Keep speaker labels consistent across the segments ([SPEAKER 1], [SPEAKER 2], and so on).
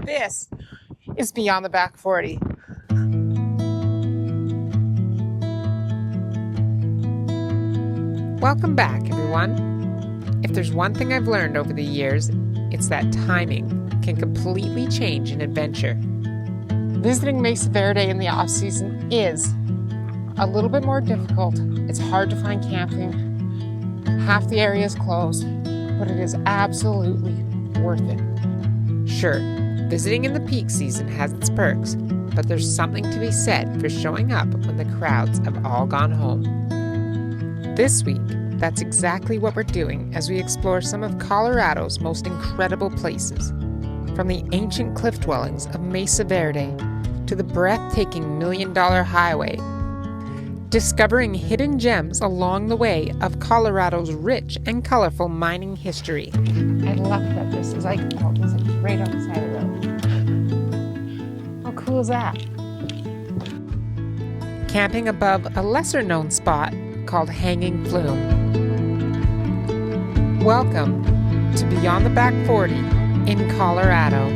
[SPEAKER 1] This is Beyond the Back 40. Welcome back, everyone. If there's one thing I've learned over the years, it's that timing can completely change an adventure. Visiting Mesa Verde in the off-season is a little bit more difficult. It's hard to find camping. Half the area is closed, but it is absolutely worth it. Sure, visiting in the peak season has its perks, but there's something to be said for showing up when the crowds have all gone home. This week, that's exactly what we're doing as we explore some of Colorado's most incredible places. From the ancient cliff dwellings of Mesa Verde to the breathtaking $1 Million Highway, discovering hidden gems along the way of Colorado's rich and colorful mining history. I love that this is like, oh, it's like right on the side of the road. How cool is that? Camping above a lesser known spot called Hanging Flume. Welcome to Beyond the Back 40 in Colorado.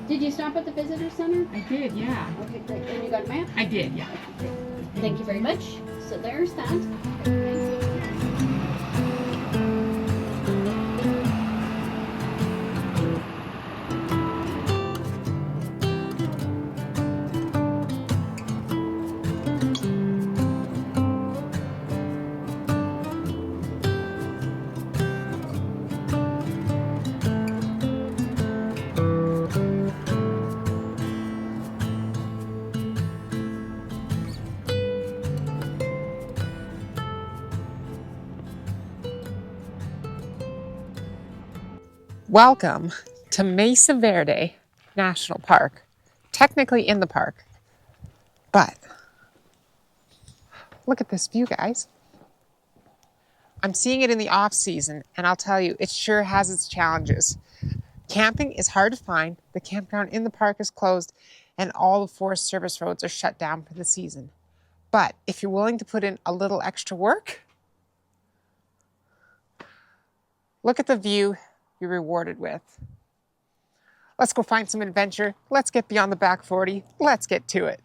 [SPEAKER 2] Did you stop at the visitor center?
[SPEAKER 3] I did, yeah.
[SPEAKER 2] Okay, great. And you got a map?
[SPEAKER 3] I did, yeah.
[SPEAKER 2] Okay, great. Thank you very much. So there's that. Thanks.
[SPEAKER 1] Welcome to Mesa Verde National Park. Technically in the park, but look at this view, guys. I'm seeing it in the off season, and I'll tell you, it sure has its challenges. Camping is hard to find. The campground in the park is closed, and all the Forest Service roads are shut down for the season. But if you're willing to put in a little extra work, look at the view you're rewarded with. Let's go find some adventure. Let's get beyond the back 40. Let's get to it.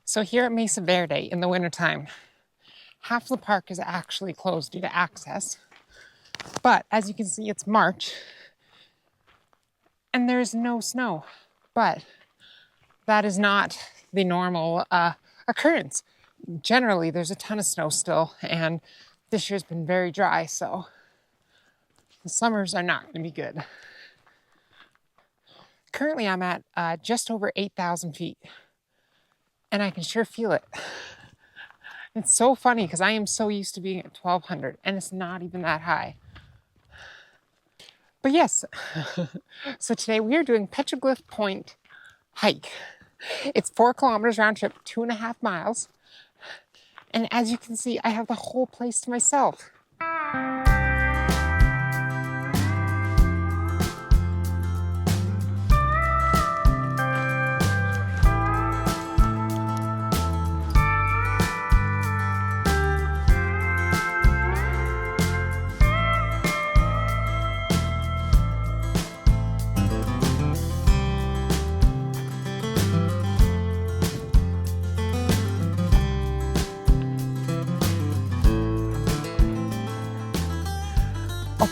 [SPEAKER 1] So here at Mesa Verde in the wintertime, half the park is actually closed due to access. But as you can see, it's March and there's no snow. But that is not the normal occurrence. Generally, there's a ton of snow still, and this year's been very dry, so the summers are not going to be good. Currently, I'm at just over 8,000 feet, and I can sure feel it. It's so funny because I am so used to being at 1200 and it's not even that high. But yes, so today we are doing Petroglyph Point hike. It's 4 kilometers round trip, 2.5 miles. And as you can see, I have the whole place to myself.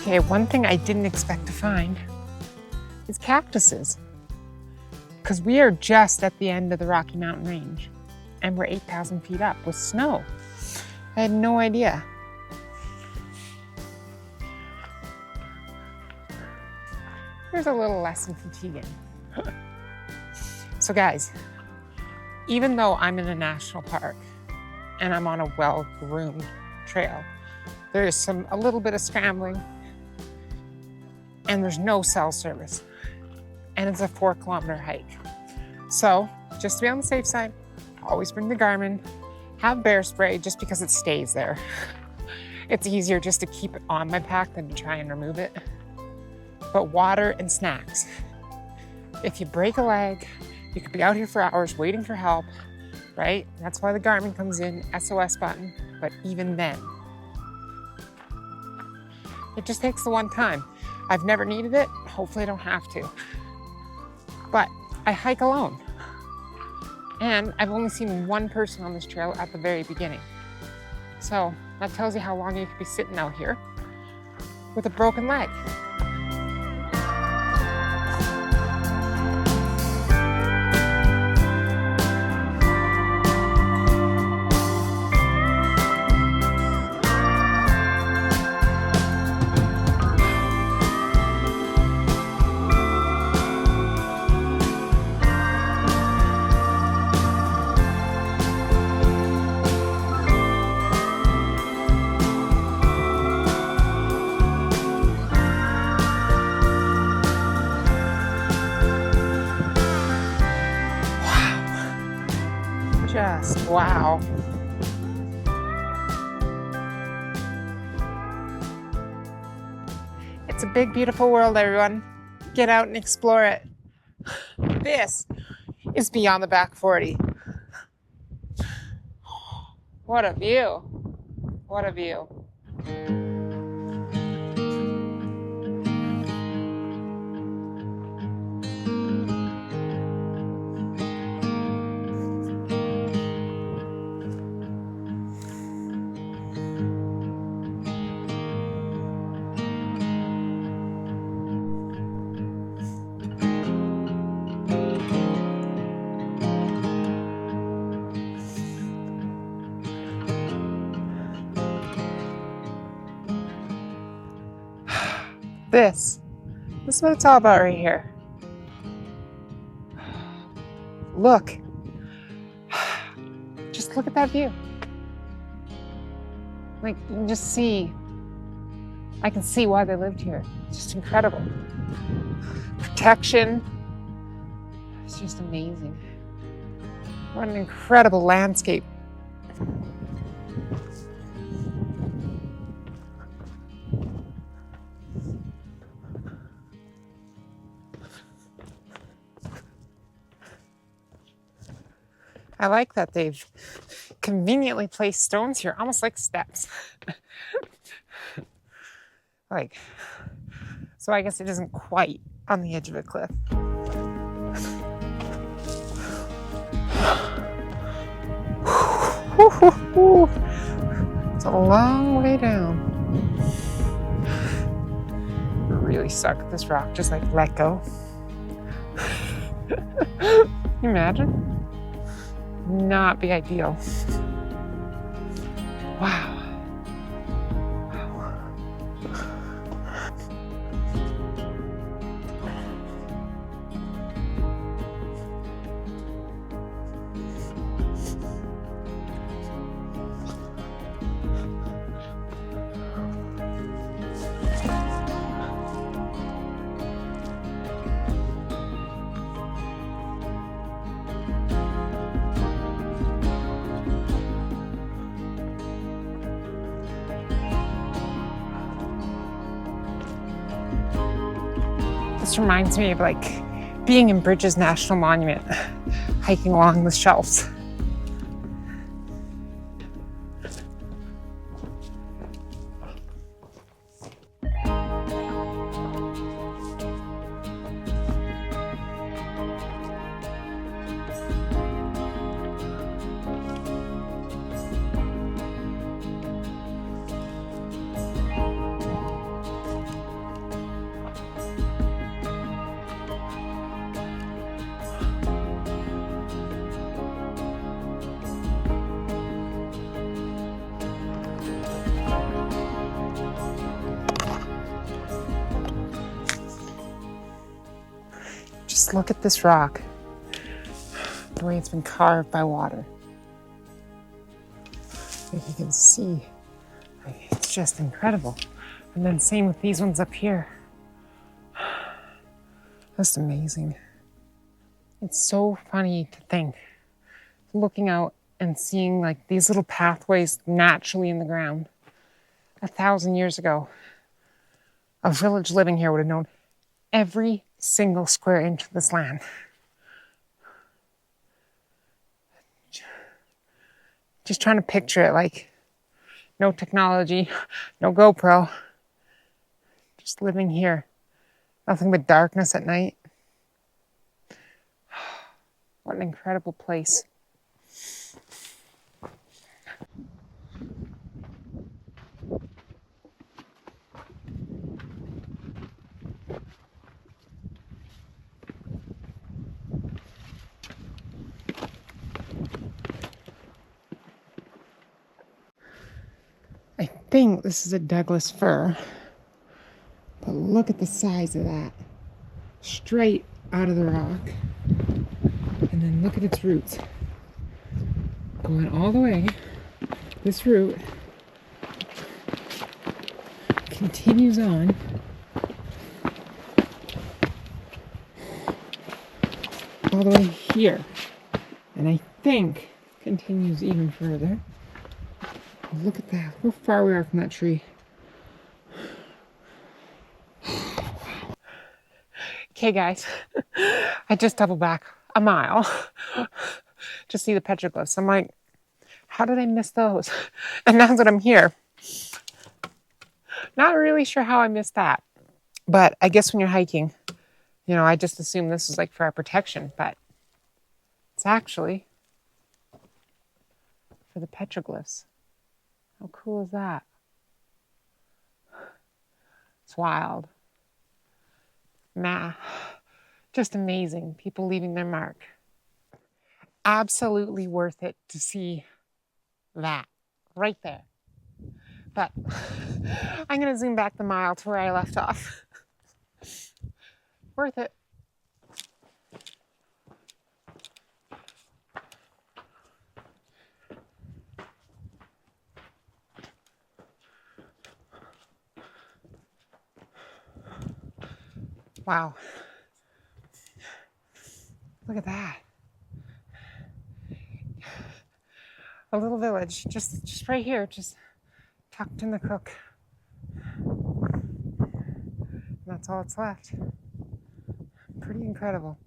[SPEAKER 1] Okay, one thing I didn't expect to find is cactuses. Because we are just at the end of the Rocky Mountain Range and we're 8,000 feet up with snow. I had no idea. Here's a little lesson from Tegan. So guys, even though I'm in a national park and I'm on a well-groomed trail, there is a little bit of scrambling and there's no cell service. And it's a 4 kilometer hike. So just to be on the safe side, always bring the Garmin, have bear spray just because it stays there. It's easier just to keep it on my pack than to try and remove it. But water and snacks. If you break a leg, you could be out here for hours waiting for help, right? That's why the Garmin comes in, SOS button, but even then, it just takes the one time. I've never needed it, hopefully I don't have to. But I hike alone. And I've only seen one person on this trail at the very beginning. So that tells you how long you could be sitting out here with a broken leg. Just wow. It's a big, beautiful world, everyone. Get out and explore it. This is beyond the back 40. What a view. What a view. This is what it's all about right here. Look. Just look at that view. Like, you can just see, I can see why they lived here. It's just incredible. Protection. It's just amazing. What an incredible landscape. I like that they've conveniently placed stones here, almost like steps. Like, so I guess it isn't quite on the edge of a cliff. It's a long way down. Really suck at this rock, just like let go. Can you imagine? Not be ideal. Wow. This reminds me of like being in Bridges National Monument, hiking along the shelves. Just look at this rock, the way it's been carved by water. Like you can see, it's just incredible. And then same with these ones up here. That's amazing. It's so funny to think, looking out and seeing like these little pathways naturally in the ground. 1,000 years ago, a village living here would have known every single square inch of this land. Just trying to picture it, like no technology, no GoPro, just living here. Nothing but darkness at night. What an incredible place. I think this is a Douglas fir, but look at the size of that. Straight out of the rock. And then look at its roots. Going all the way. This root continues on all the way here. And I think continues even further. Look at that. Look how far we are from that tree. Okay, guys. I just doubled back a mile to see the petroglyphs. I'm like, how did I miss those? And now that I'm here, not really sure how I missed that. But I guess when you're hiking, you know, I just assume this is like for our protection, but it's actually for the petroglyphs. How cool is that? It's wild. Just amazing. People leaving their mark. Absolutely worth it to see that right there. But I'm going to zoom back the mile to where I left off. Worth it. Wow. Look at that. A little village, just right here, just tucked in the crook. And that's all that's left. Pretty incredible.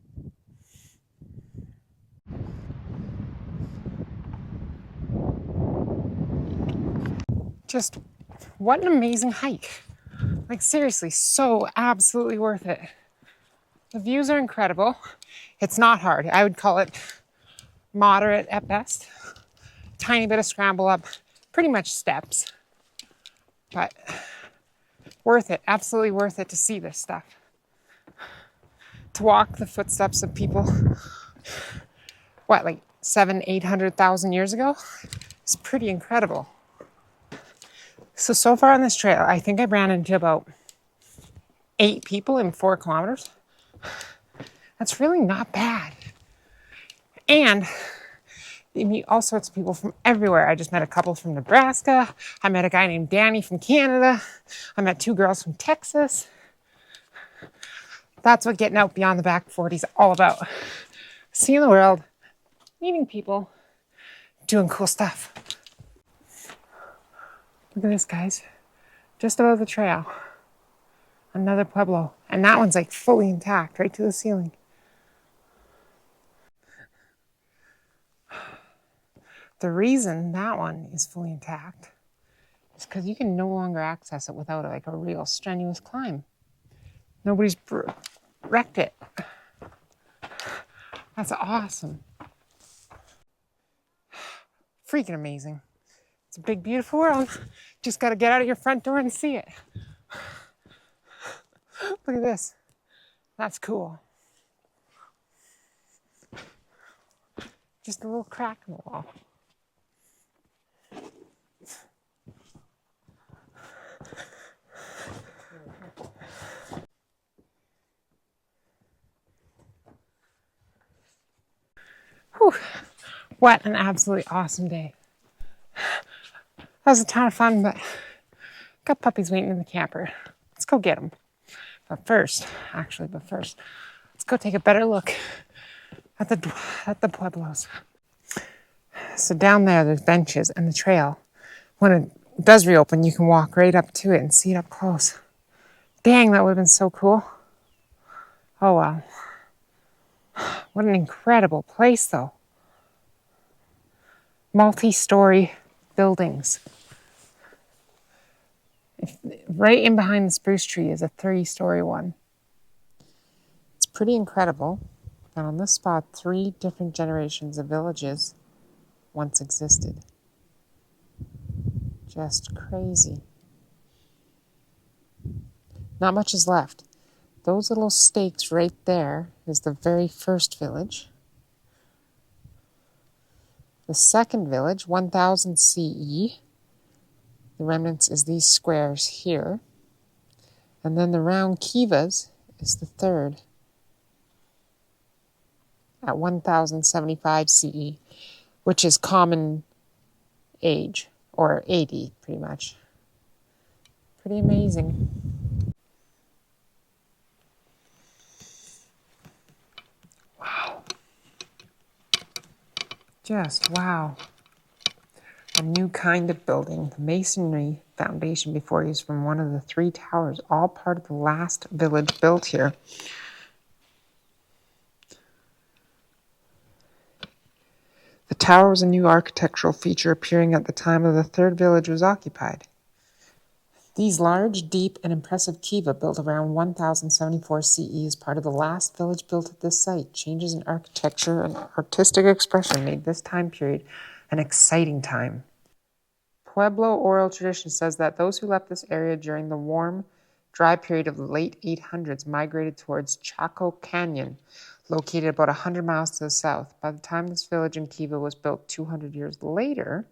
[SPEAKER 1] Just what an amazing hike. Like seriously, so absolutely worth it. The views are incredible. It's not hard. I would call it moderate at best. Tiny bit of scramble up, pretty much steps. But worth it, absolutely worth it to see this stuff. To walk the footsteps of people, what, like 700,000-800,000 years ago? It's pretty incredible. So far on this trail, I think I ran into about 8 people in 4 kilometers. That's really not bad. And you meet all sorts of people from everywhere. I just met a couple from Nebraska. I met a guy named Danny from Canada. I met 2 girls from Texas. That's what getting out beyond the back 40 is all about. Seeing the world, meeting people, doing cool stuff. Look at this, guys. Just above the trail. Another Pueblo. And that one's like fully intact, right to the ceiling. The reason that one is fully intact is because you can no longer access it without like a real strenuous climb. Nobody's wrecked it. That's awesome. Freaking amazing. It's a big, beautiful world. Just got to get out of your front door and see it. Look at this. That's cool. Just a little crack in the wall. Whew. What an absolutely awesome day. That was a ton of fun, but got puppies waiting in the camper. Let's go get them. But first, let's go take a better look at the Pueblos. So down there, there's benches and the trail. When it does reopen, you can walk right up to it and see it up close. Dang, that would have been so cool. Oh, wow. What an incredible place, though. Multi-story buildings. Right in behind the spruce tree is a 3-story one. It's pretty incredible that on this spot, 3 different generations of villages once existed. Just crazy. Not much is left. Those little stakes right there is the very first village. The second village, 1000 CE, the remnants is these squares here. And then the round kivas is the third at 1075 CE, which is common age, or 80 pretty much. Pretty amazing. Wow. Just wow. A new kind of building. The masonry foundation before you is from one of the 3 towers, all part of the last village built here. The tower was a new architectural feature appearing at the time of the third village was occupied. These large, deep, and impressive kiva built around 1074 CE is part of the last village built at this site. Changes in architecture and artistic expression made this time period an exciting time. Pueblo oral tradition says that those who left this area during the warm, dry period of the late 800s migrated towards Chaco Canyon, located about 100 miles to the south. By the time this village in Kiva was built 200 years later,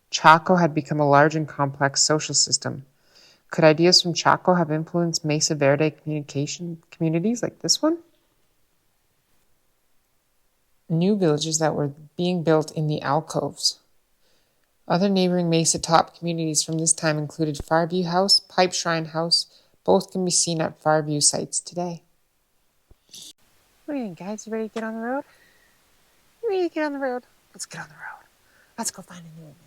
[SPEAKER 1] Chaco had become a large and complex social system. Could ideas from Chaco have influenced Mesa Verde communities like this one? New villages that were being built in the alcoves. Other neighboring Mesa top communities from this time included Farview House, Pipe Shrine House. Both can be seen at Farview sites today. What do you think, guys? You ready to get on the road? You ready to get on the road? Let's get on the road. Let's go find a new adventure.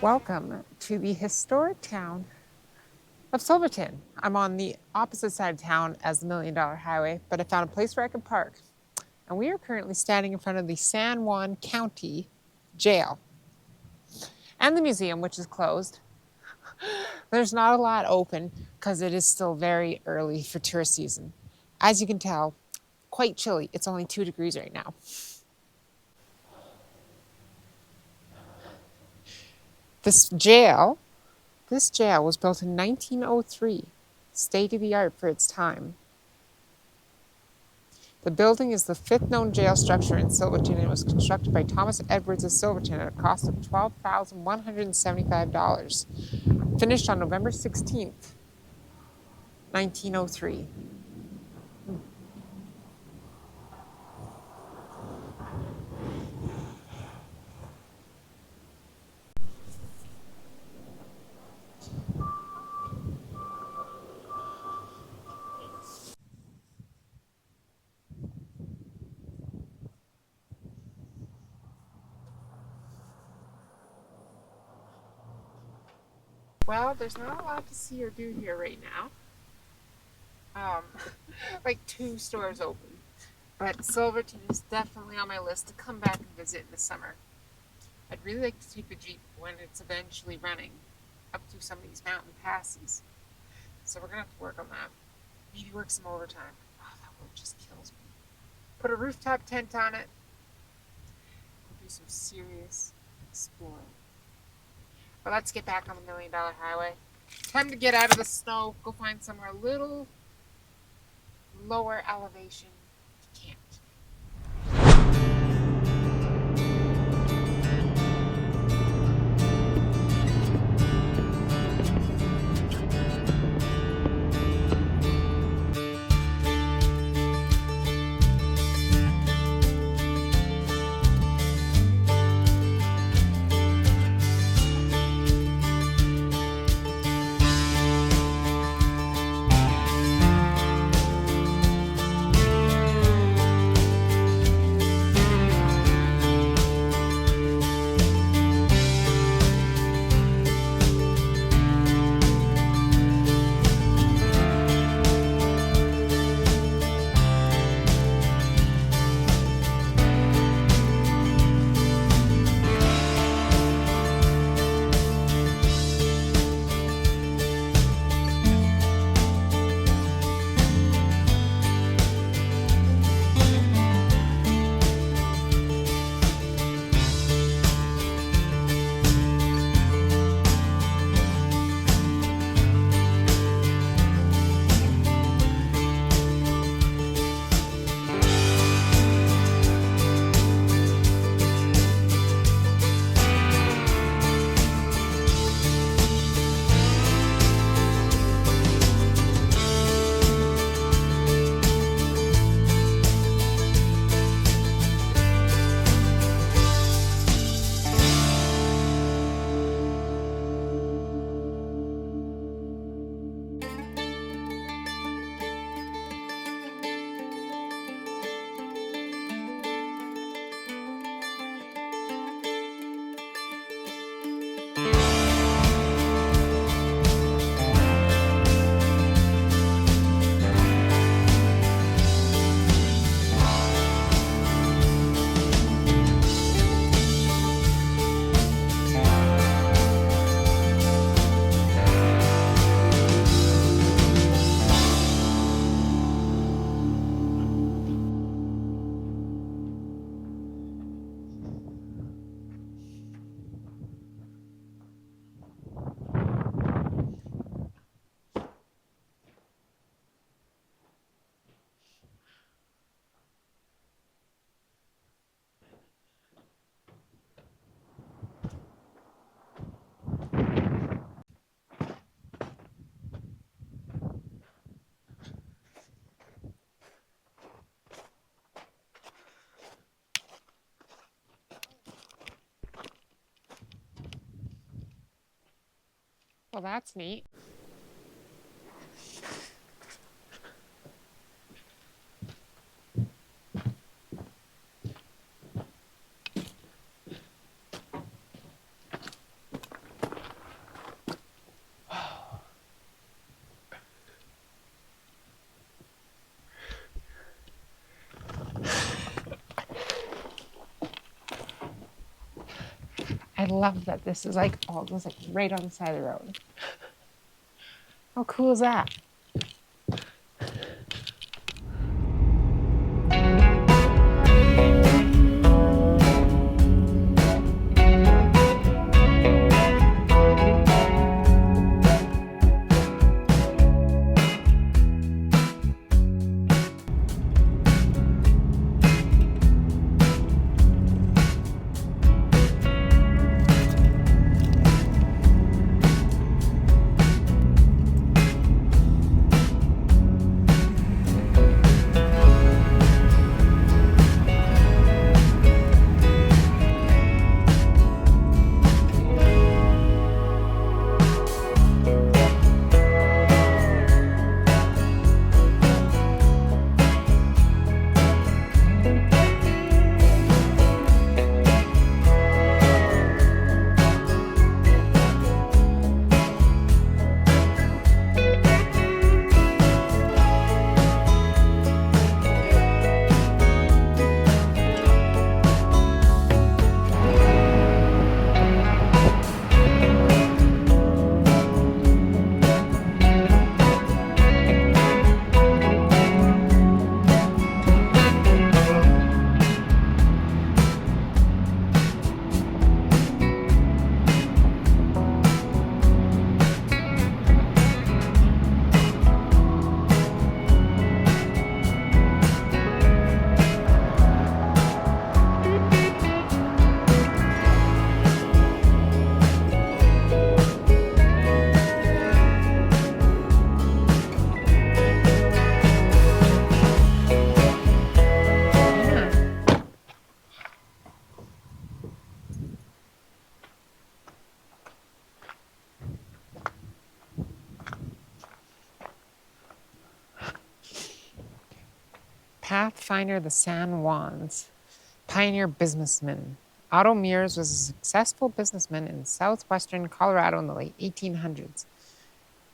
[SPEAKER 1] Welcome to the historic town of Silverton. I'm on the opposite side of town as the $1 Million Highway, but I found a place where I can park. And we are currently standing in front of the San Juan County Jail and the museum, which is closed. There's not a lot open because it is still very early for tourist season. As you can tell, quite chilly. It's only 2 degrees right now. This jail was built in 1903, state-of-the-art for its time. The building is the 5th known jail structure in Silverton and was constructed by Thomas Edwards of Silverton at a cost of $12,175. Finished on November 16th, 1903. Well, there's not a lot to see or do here right now. Like 2 stores open. But Silverton is definitely on my list to come back and visit in the summer. I'd really like to take the Jeep when it's eventually running up through some of these mountain passes. So we're going to have to work on that. Maybe work some overtime. Oh, that work just kills me. Put a rooftop tent on it. We'll do some serious exploring. But let's get back on the $1 Million Highway. Time to get out of the snow, go find somewhere a little lower elevation to camp. Well, that's neat. I love that this is like all just like right on the side of the road. How cool is that? Pathfinder the San Juans, pioneer businessman. Otto Mears was a successful businessman in southwestern Colorado in the late 1800s.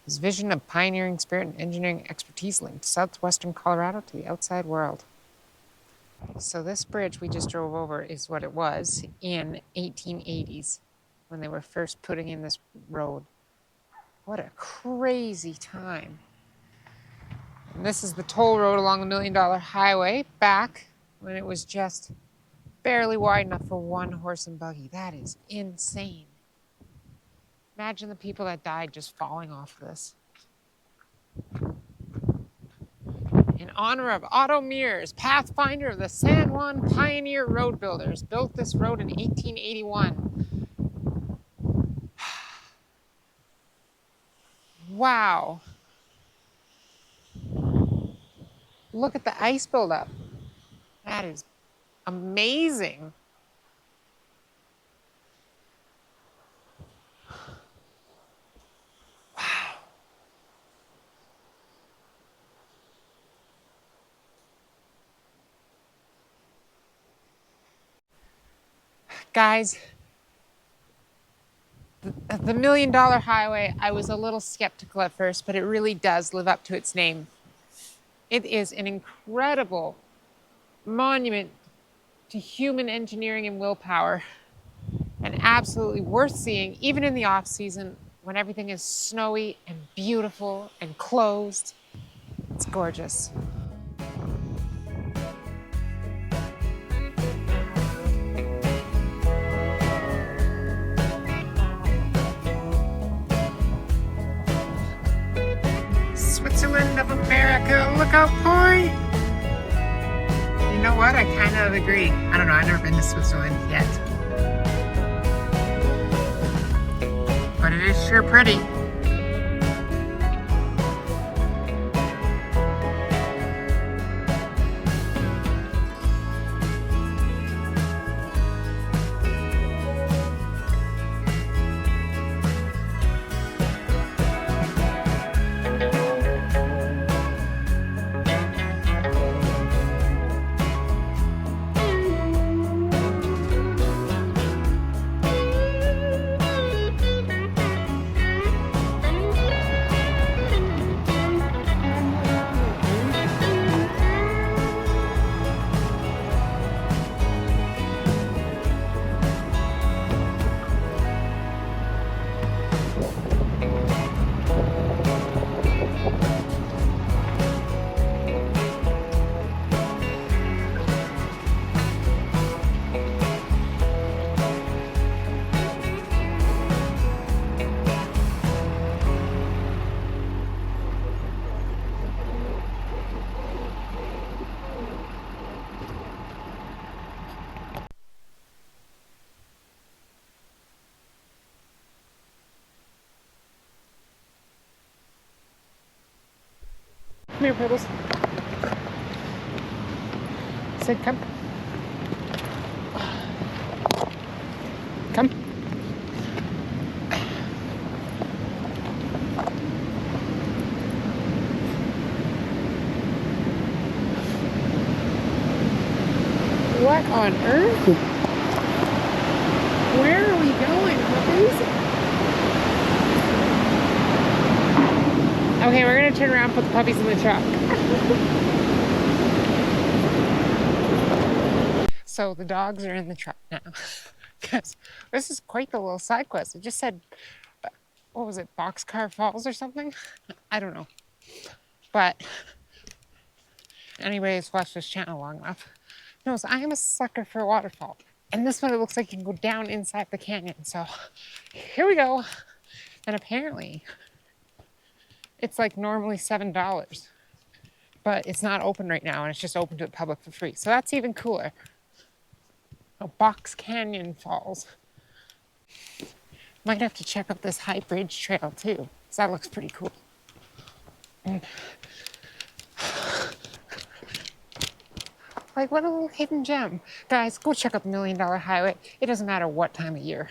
[SPEAKER 1] His vision of pioneering spirit and engineering expertise linked southwestern Colorado to the outside world. So this bridge we just drove over is what it was in 1880s when they were first putting in this road. What a crazy time. And this is the toll road along the $1 Million Highway back when it was just barely wide enough for one horse and buggy. That is insane. Imagine the people that died just falling off this. In honor of Otto Mears, Pathfinder of the San Juan Pioneer Road Builders, built this road in 1881. Wow. Look at the ice buildup. That is amazing. Wow. Guys, the $1 Million Highway, I was a little skeptical at first, but it really does live up to its name. It is an incredible monument to human engineering and willpower, and absolutely worth seeing, even in the off-season when everything is snowy and beautiful and closed. It's gorgeous. Switzerland of America, Lookout Point! You know what? I kind of agree. I don't know, I've never been to Switzerland yet. But it is sure pretty. Come here, Pebbles. Sid, come. Come. What on earth? Where are we going, puppies? Okay, we're gonna turn around and put the puppies in the truck. So the dogs are in the truck now. Because this is quite the little side quest. It just said, what was it, Boxcar Falls or something? I don't know. But anybody who's watched this channel long enough knows I am a sucker for a waterfall. And this one, it looks like you can go down inside the canyon. So here we go. And apparently, it's like normally $7. But it's not open right now, and it's just open to the public for free. So that's even cooler. Oh, Box Canyon Falls. Might have to check out this high bridge trail too, because that looks pretty cool. Like, what a little hidden gem. Guys, go check out the $1 Million Highway. It doesn't matter what time of year.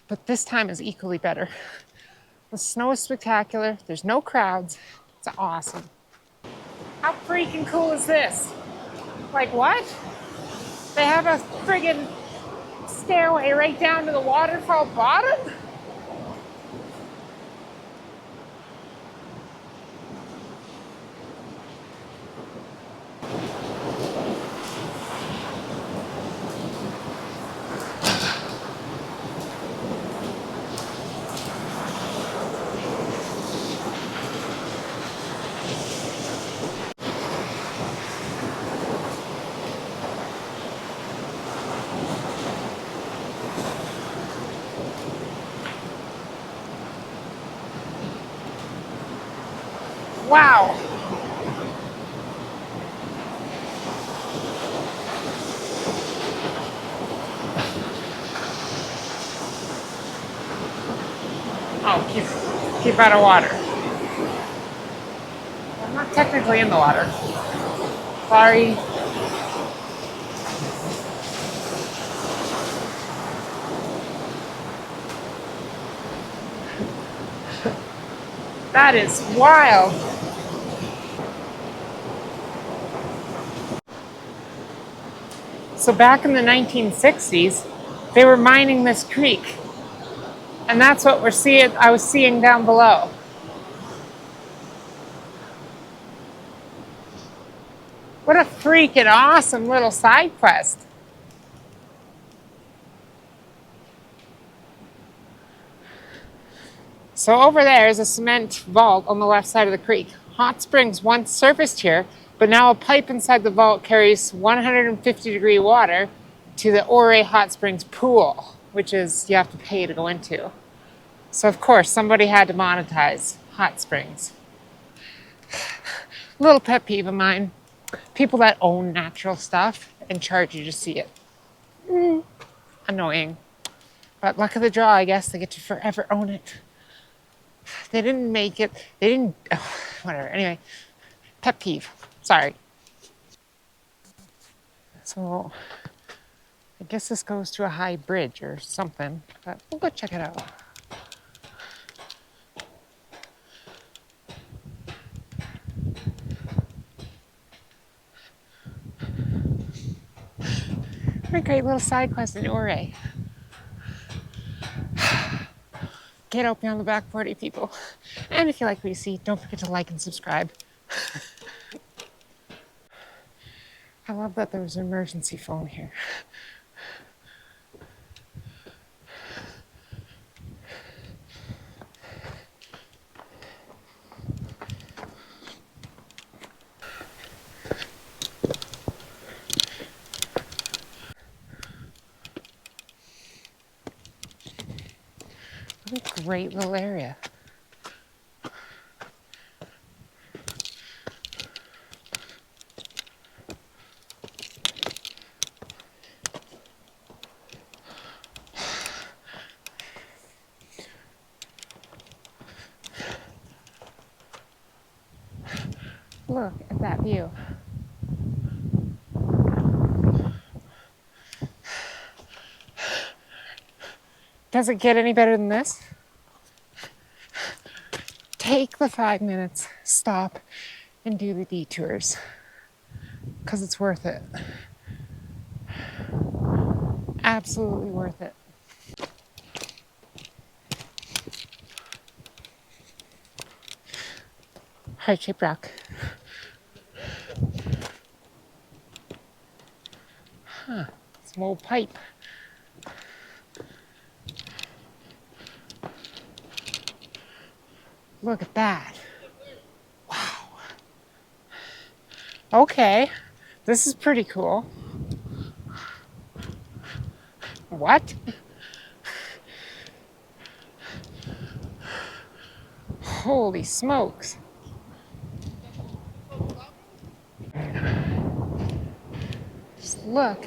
[SPEAKER 1] But this time is equally better. The snow is spectacular. There's no crowds. It's awesome. How freaking cool is this? Like, what? They have a friggin' stairway right down to the waterfall bottom? Wow. Oh, keep out of water. I'm not technically in the water. Sorry. That is wild. So back in the 1960s, they were mining this creek. And that's what I was seeing down below. What a freaking awesome little side quest. So over there is a cement vault on the left side of the creek. Hot springs once surfaced here, but now a pipe inside the vault carries 150-degree water to the Ore Hot Springs pool, which is you have to pay to go into. So of course, somebody had to monetize hot springs. Little pet peeve of mine. People that own natural stuff and charge you to see it. Annoying. But luck of the draw, I guess, they get to forever own it. They didn't make it. They didn't. Oh, whatever. Anyway, pet peeve. Sorry. So, I guess this goes to a high bridge or something, but we'll go check it out. What a great little side quest in Ore. Get out beyond the back 40, people. And if you like what you see, don't forget to like and subscribe. I love that there was an emergency phone here. What a great little area. Look at that view. Does it get any better than this? Take the 5 minutes, stop, and do the detours, because it's worth it. Absolutely worth it. Heart-shaped rock. Huh, some old pipe. Look at that. Wow. Okay, this is pretty cool. What? Holy smokes. Just look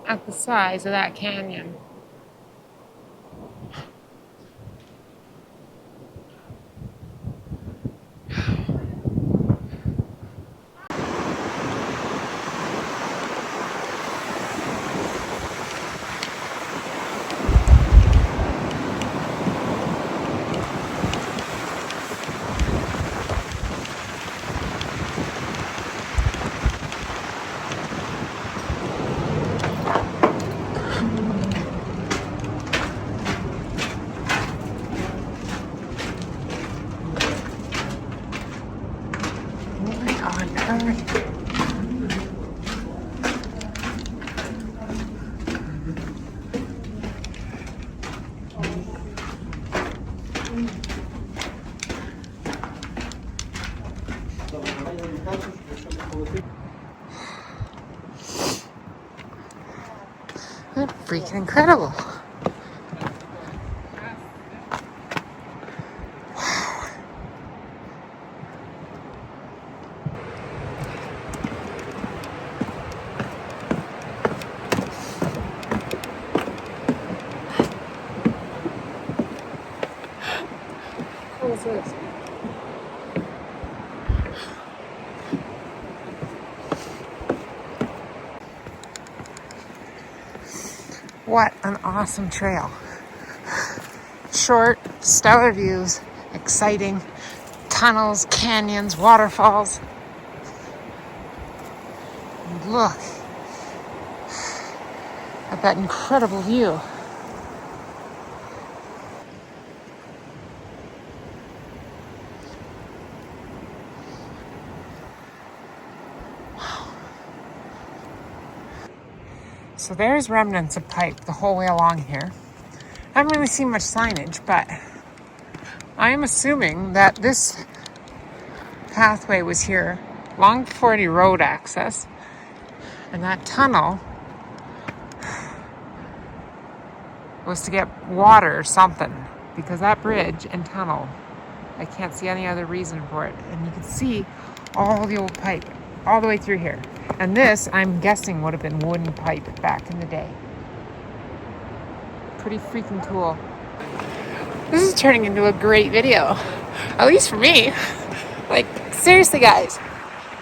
[SPEAKER 1] at the size of that canyon. What on earth? That's freaking incredible. What is this? What an awesome trail. Short, stellar views, exciting tunnels, canyons, waterfalls. And look at that incredible view. So there's remnants of pipe the whole way along here. I haven't really seen much signage, but I am assuming that this pathway was here long before any road access, and that tunnel was to get water or something, because that bridge and tunnel, I can't see any other reason for it. And you can see all the old pipe all the way through here. And this, I'm guessing, would have been wooden pipe back in the day. Pretty freaking cool. This is turning into a great video, at least for me. Like, seriously guys,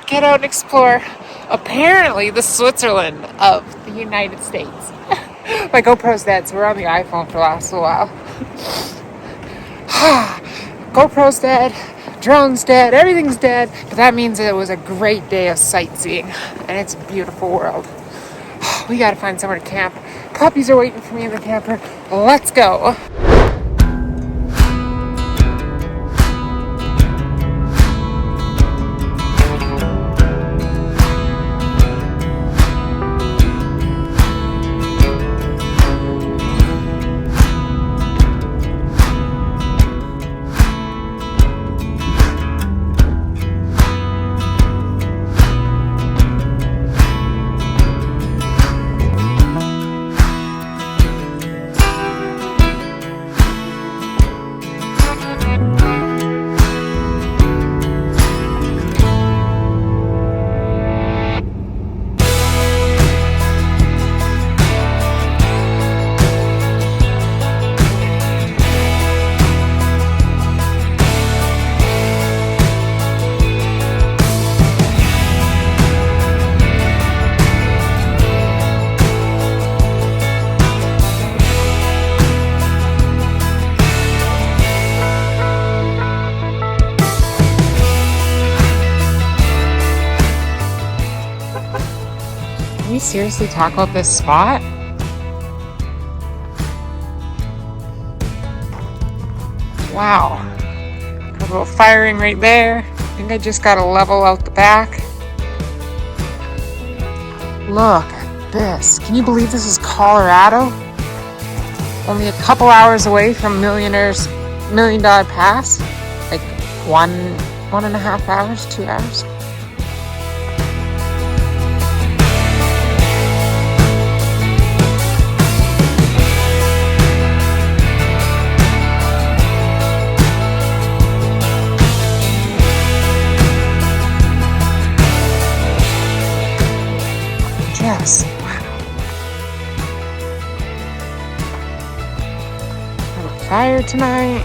[SPEAKER 1] get out and explore apparently the Switzerland of the United States. My GoPro's dead, so we're on the iPhone for the last little while. GoPro's dead, drone's dead, everything's dead, but that means it was a great day of sightseeing, and it's a beautiful world. We gotta find somewhere to camp. Puppies are waiting for me in the camper. Let's go. seriously talk about this spot? Wow. Got a little firing right there. I think I just gotta level out the back. Look at this. Can you believe this is Colorado? Only a couple hours away from $1 million pass. Like 1.5 hours, 2 hours. Yes, wow. Have a fire tonight.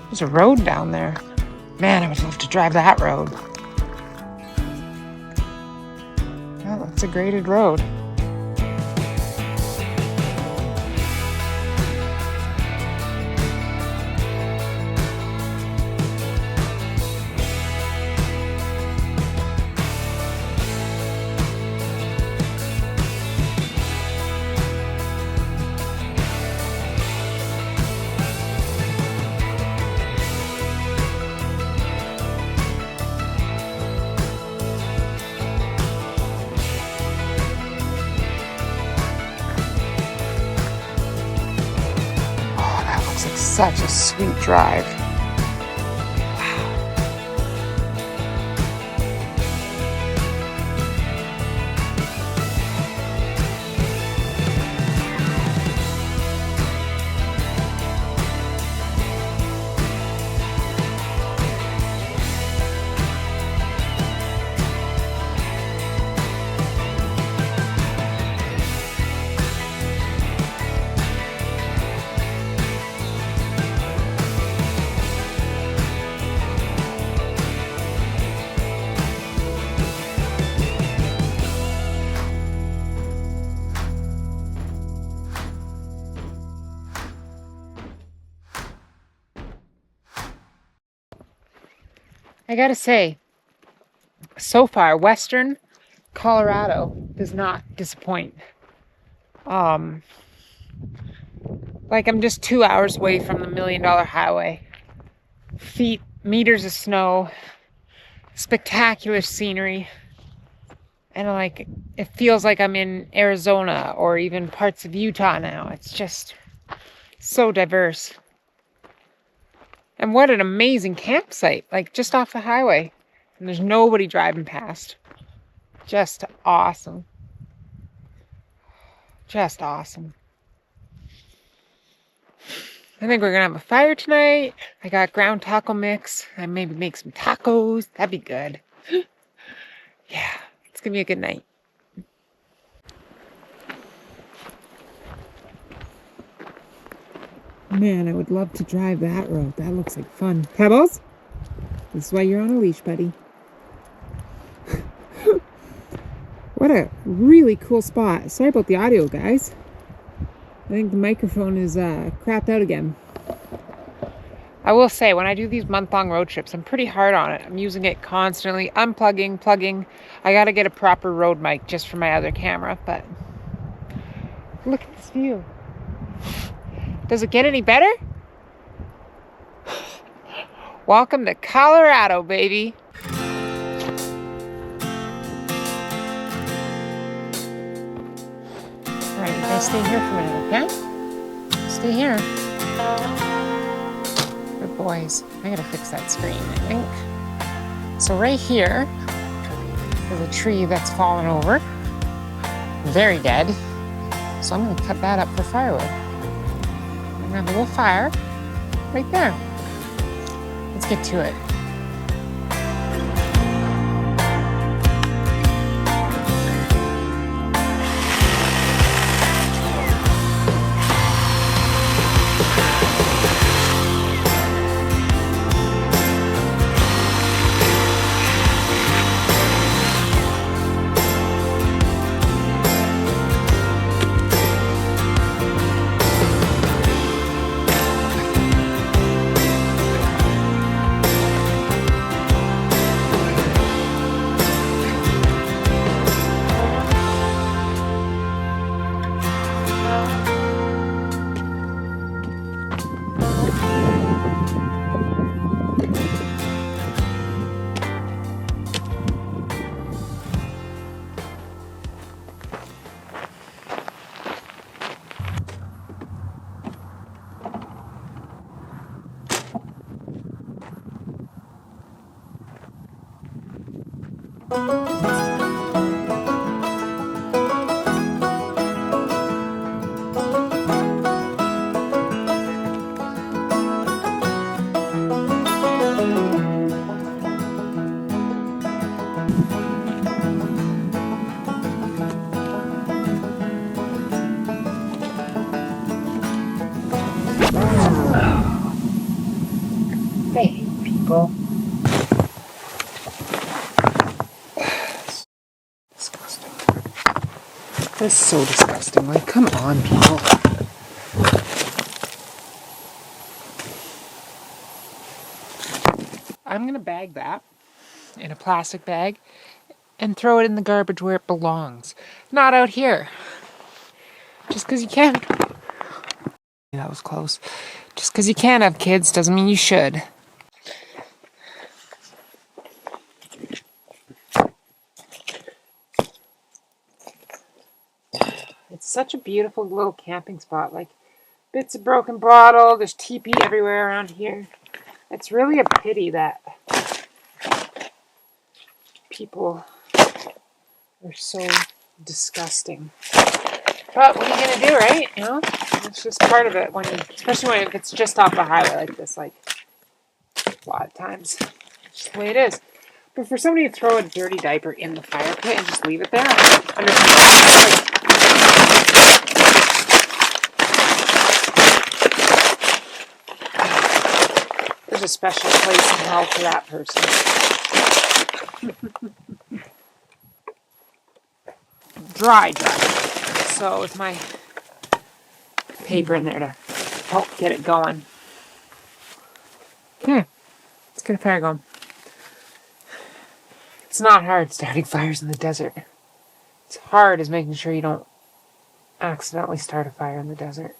[SPEAKER 1] There's a road down there. Man, I would love to drive that road. Oh, that's a graded road. Like such a sweet drive. I gotta say, so far, Western Colorado does not disappoint. Like I'm just 2 hours away from the $1 million highway. Meters of snow, spectacular scenery, and like it feels like I'm in Arizona or even parts of Utah now. It's just so diverse. And what an amazing campsite, like just off the highway. And there's nobody driving past. Just awesome. Just awesome. I think we're gonna have a fire tonight. I got ground taco mix. I maybe make some tacos. That'd be good. Yeah, it's gonna be a good night. Man, I would love to drive that road. That looks like fun. Pebbles? This is why you're on a leash, buddy. What a really cool spot. Sorry about the audio, guys. I think the microphone is crapped out again. I will say, when I do these month-long road trips, I'm pretty hard on it. I'm using it constantly, unplugging, plugging. I gotta get a proper road mic just for my other camera, but look at this view. Does it get any better? Welcome to Colorado, baby. Alright, you guys stay here for a minute, okay? Stay here. Good boys. I gotta fix that screen, I think. So right here is a tree that's fallen over. Very dead. So I'm gonna cut that up for firewood. I'm gonna have a little fire right there. Let's get to it. Hey, people. Disgusting. That's so disgusting. Like, come on, people. I'm gonna bag that in a plastic bag and throw it in the garbage where it belongs. Not out here. Just because you can. That was close. Just because you can have kids doesn't mean you should. It's such a beautiful little camping spot. Like, bits of broken bottle, there's teepee everywhere around here. It's really a pity that people are so disgusting. But what are you gonna do, right? You know, it's just part of it. Especially when it's just off the highway like this. Like a lot of times, it's just the way it is. But for somebody to throw a dirty diaper in the fire pit and just leave it there, there's a special place in hell for that person. Dry. So with my paper in there to help get it going. Okay, let's get a fire going. It's not hard starting fires in the desert. It's hard is making sure you don't accidentally start a fire in the desert.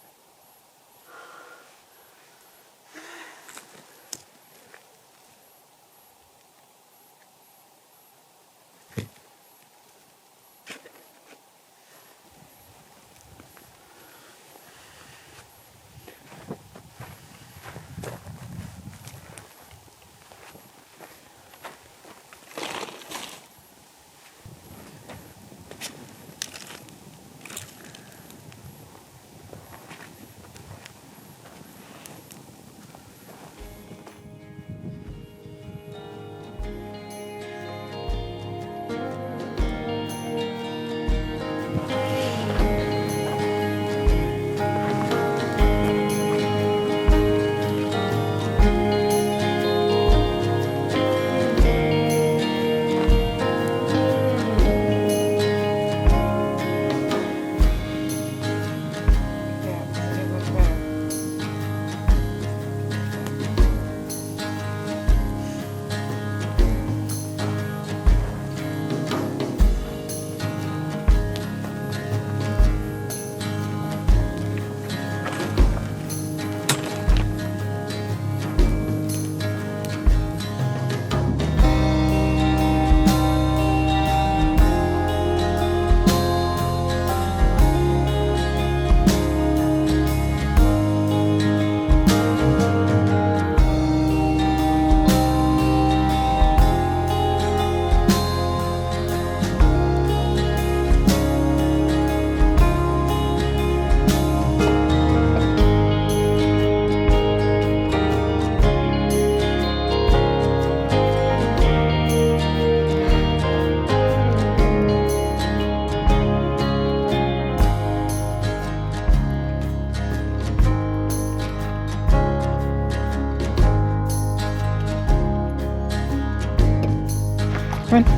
[SPEAKER 1] Come on.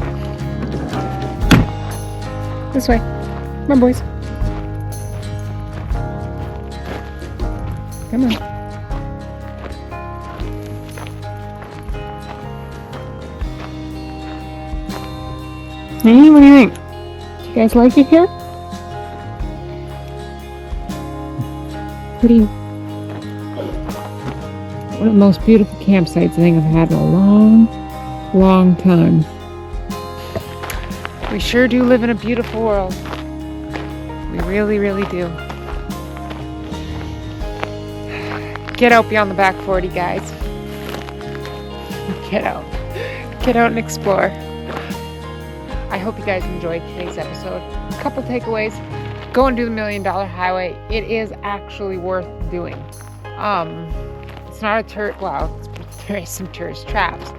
[SPEAKER 1] This way. Come on, boys. Come on. Hey, what do you think? Do you guys like it here? What do you... One of the most beautiful campsites I think I've had in a long time. We sure do live in a beautiful world. We really, really do. Get out beyond the back 40, guys. Get out. Get out and explore. hope you guys enjoyed today's episode. A couple takeaways. Go and do the $1 Million Highway. It is actually worth doing. It's not a tourist, well, there is some tourist traps,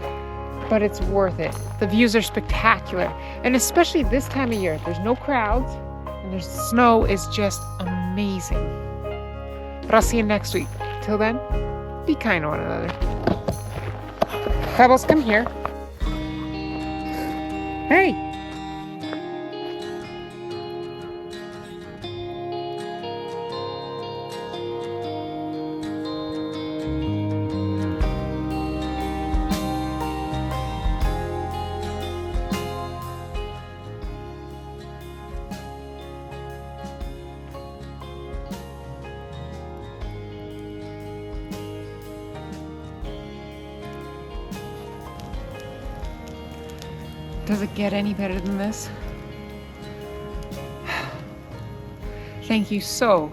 [SPEAKER 1] but it's worth it. The views are spectacular. And especially this time of year, there's no crowds and the snow is just amazing. But I'll see you next week. Till then, be kind to one another. Pebbles, come here. Hey. Does it get any better than this? Thank you so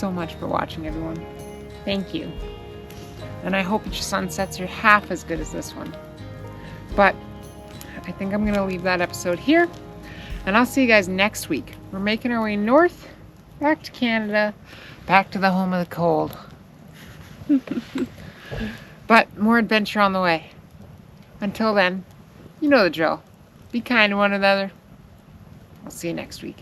[SPEAKER 1] much for watching, everyone. Thank you. And I hope your sunsets are half as good as this one. But I think I'm going to leave that episode here. And I'll see you guys next week. We're making our way north, back to Canada, back to the home of the cold. But more adventure on the way. Until then, you know the drill. Be kind to one another. I'll see you next week.